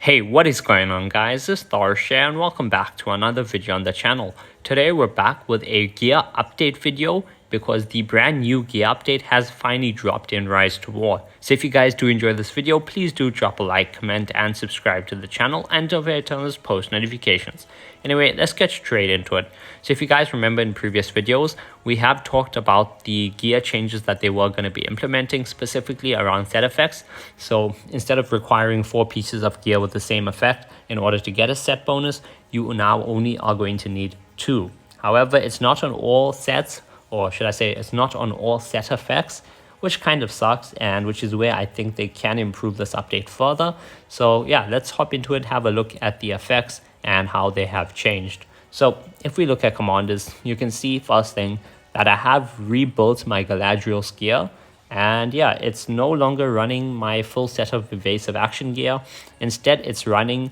Hey, what is going on guys? This is Tharshey and welcome back to another video on the channel. Today we're back with a gear update video because the brand new gear update has finally dropped in Rise to War. So if you guys do enjoy this video, please do drop a like, comment and subscribe to the channel and don't forget to turn on those post notifications. Anyway, let's get straight into it. So if you guys remember in previous videos, we have talked about the gear changes that they were going to be implementing specifically around set effects. So instead of requiring 4 pieces of gear with the same effect in order to get a set bonus, you now only are going to need 2. However, it's not on all sets, or should I say it's not on all set effects, which kind of sucks, and which is where I think they can improve this update further. So yeah, let's hop into it, have a look at the effects and how they have changed. So if we look at commanders, you can see first thing that I have rebuilt my Galadriel's gear. And yeah, it's no longer running my full set of evasive action gear. Instead, it's running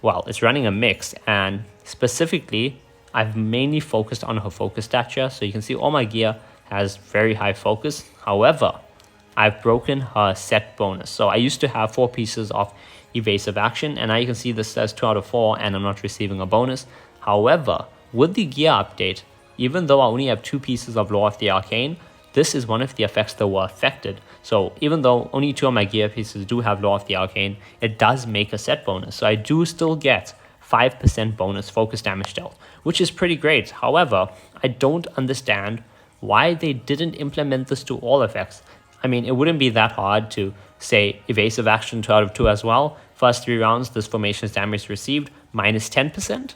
a mix. And specifically, I've mainly focused on her focus stature. So you can see all my gear has very high focus. However, I've broken her set bonus. So I used to have 4 pieces of evasive action, and now you can see this says 2 out of 4 and I'm not receiving a bonus. However, with the gear update, even though I only have 2 pieces of Law of the Arcane, this is one of the effects that were affected. So even though only 2 of my gear pieces do have Law of the Arcane, it does make a set bonus. So I do still get 5% bonus focus damage dealt, which is pretty great. However, I don't understand why they didn't implement this to all effects. I mean, it wouldn't be that hard to say evasive action 2 out of 2 as well. First 3 rounds, this formation's damage received minus 10%.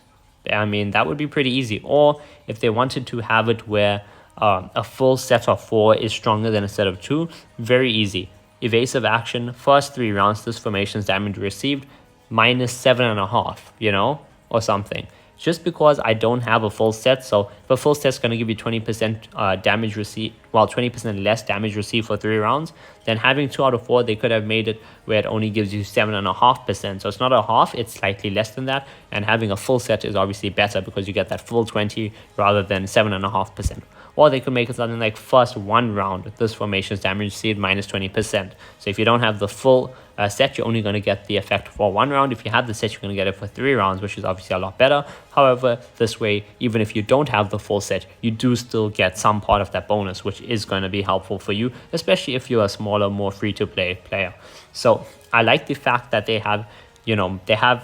I mean, that would be pretty easy. Or if they wanted to have it where a full set of 4 is stronger than a set of 2, very easy. Evasive action, first 3 rounds, this formation's damage received minus 7.5, or something. Just because I don't have a full set, so if a full set's going to give you 20% damage received, 20% less damage received for 3 rounds, then having 2 out of 4, they could have made it where it only gives you 7.5%. So it's not a half, it's slightly less than that. And having a full set is obviously better because you get that full 20 rather than 7.5%. Or they could make it something like first 1 round, this formation's damage received minus 20%. So if you don't have the full set, you're only going to get the effect for 1 round. If you have the set, you're going to get it for 3 rounds, which is obviously a lot better. However, this way, even if you don't have the full set, you do still get some part of that bonus, which is going to be helpful for you, especially if you're a smaller, more free-to-play player. So I like the fact that they have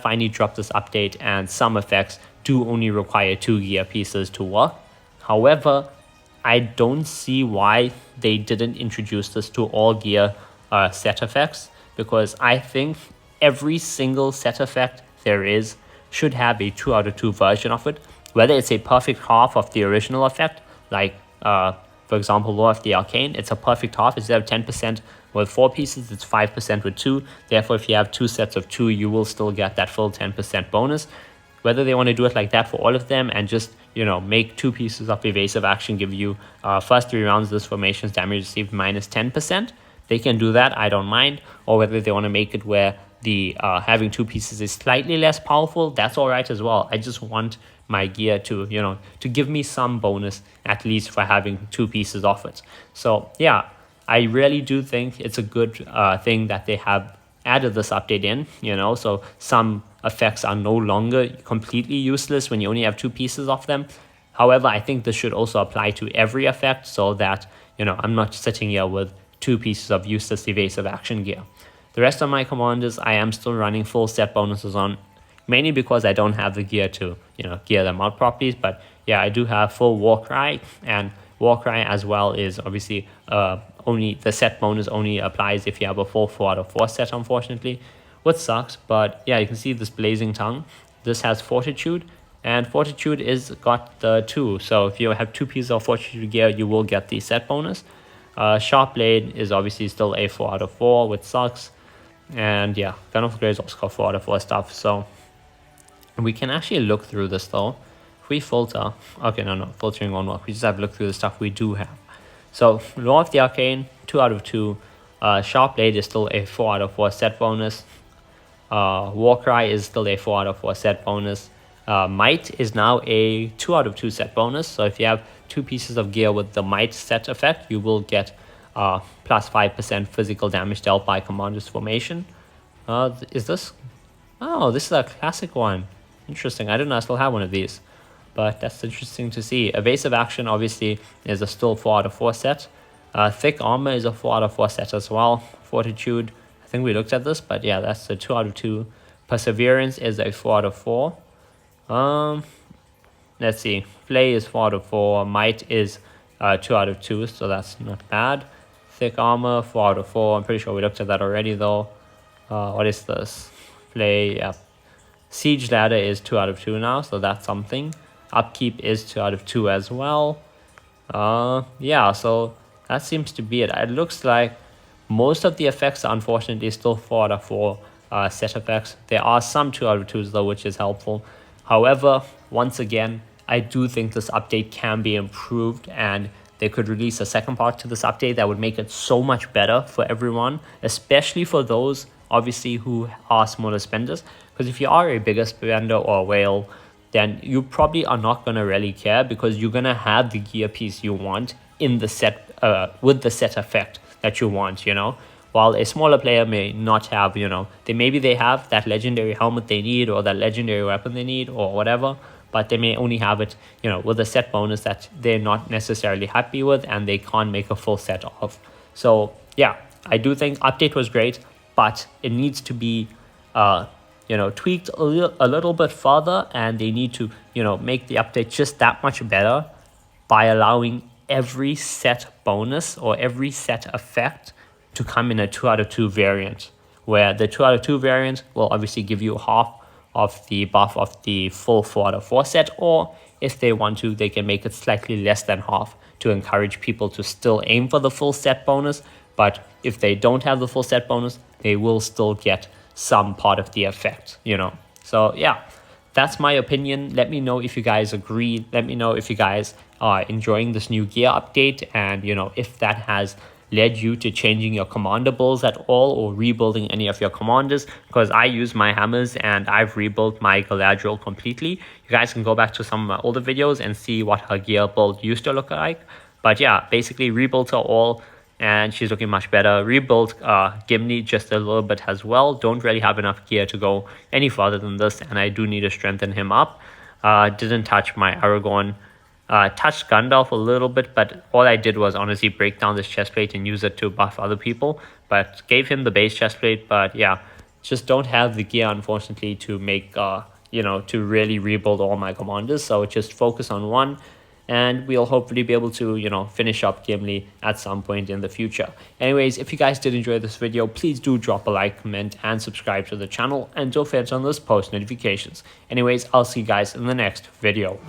finally dropped this update, and some effects do only require 2 gear pieces to work. However, I don't see why they didn't introduce this to all gear set effects, because I think every single set effect there is should have a 2 out of 2 version of it, whether it's a perfect half of the original effect, like for example Law of the Arcane. It's a perfect half. Instead of 10% with 4 pieces, it's 5% with 2. Therefore, if you have 2 sets of 2, you will still get that full 10% bonus. Whether they want to do it like that for all of them and just, make 2 pieces of evasive action give you first 3 rounds, this formation's damage received minus 10%, they can do that, I don't mind. Or whether they want to make it where the having 2 pieces is slightly less powerful, that's all right as well. I just want my gear to, to give me some bonus, at least for having 2 pieces of it. So yeah, I really do think it's a good thing that they have added this update in, so some effects are no longer completely useless when you only have 2 pieces of them. However, I think this should also apply to every effect, so that, I'm not sitting here with 2 pieces of useless evasive action gear. The rest of my commanders, I am still running full set bonuses on, mainly because I don't have the gear to, gear them out properly. But yeah, I do have full Warcry, and Warcry as well is obviously only the set bonus only applies if you have a full 4 out of 4 set, unfortunately, which sucks. But yeah, you can see this Blazing Tongue. This has Fortitude, and Fortitude is got the 2. So if you have 2 pieces of Fortitude gear, you will get the set bonus. Sharp Blade is obviously still a 4 out of 4, which sucks. And yeah, Gun of Grace also got 4 out of 4 stuff. So we can actually look through this though. If we filter, okay, no, filtering won't work. We just have to look through the stuff we do have. So Law of the Arcane, 2 out of 2. Sharp Blade is still a 4 out of 4 set bonus. Warcry is still a 4 out of 4 set bonus. Might is now a 2 out of 2 set bonus. So if you have 2 pieces of gear with the Might set effect, you will get plus 5% physical damage dealt by Commander's formation. Is this Oh, this is a classic one. Interesting. I didn't know I still have one of these, but that's interesting to see. Evasive action obviously is a still 4 out of 4 set. Thick armor is a 4 out of 4 set as well. Fortitude, I think we looked at this, but yeah, that's a 2 out of 2. Perseverance is a 4 out of 4. Let's see. Flay is 4 out of 4. Might is 2 out of 2, so that's not bad. Thick armor, 4 out of 4. I'm pretty sure we looked at that already though. What is this? Flay, yeah. Siege ladder is 2 out of 2 now, so that's something. Upkeep is 2 out of 2 as well. Yeah, so that seems to be it. It looks like most of the effects are unfortunately still 4 out of 4 set effects. There are some 2 out of 2s though, which is helpful. However, once again, I do think this update can be improved, and they could release a second part to this update that would make it so much better for everyone, especially for those obviously who are smaller spenders. Because if you are a bigger spender or a whale, then you probably are not going to really care, because you're going to have the gear piece you want in the set with the set effect that you want, you know. While a smaller player may not have, you know, maybe they have that legendary helmet they need or that legendary weapon they need or whatever, but they may only have it, you know, with a set bonus that they're not necessarily happy with and they can't make a full set of. So yeah, I do think update was great, but it needs to be you know, tweaked a little bit further, and they need to, you know, make the update just that much better by allowing every set bonus or every set effect to come in a 2 out of 2 variant, where the 2 out of 2 variant will obviously give you half of the buff of the full 4 out of 4 set, or if they want to, they can make it slightly less than half to encourage people to still aim for the full set bonus. But if they don't have the full set bonus, they will still get some part of the effect, you know. So yeah, that's my opinion. Let me know if you guys agree. Let me know if you guys are enjoying this new gear update, and you know, if that has led you to changing your commander builds at all or rebuilding any of your commanders, because I use my hammers and I've rebuilt my Galadriel completely. You guys can go back to some of my older videos and see what her gear build used to look like. But yeah, basically rebuilt her all, and she's looking much better. Rebuilt Gimli just a little bit as well. Don't really have enough gear to go any further than this, and I do need to strengthen him up. Didn't touch my Aragorn. Touched Gandalf a little bit, but all I did was honestly break down this chestplate and use it to buff other people. But gave him the base chestplate. But yeah, just don't have the gear, unfortunately, to make you know, to really rebuild all my commanders. So just focus on one, and we'll hopefully be able to, you know, finish up Gimli at some point in the future. Anyways, if you guys did enjoy this video, please do drop a like, comment, and subscribe to the channel, and don't forget to turn on those post notifications. Anyways, I'll see you guys in the next video.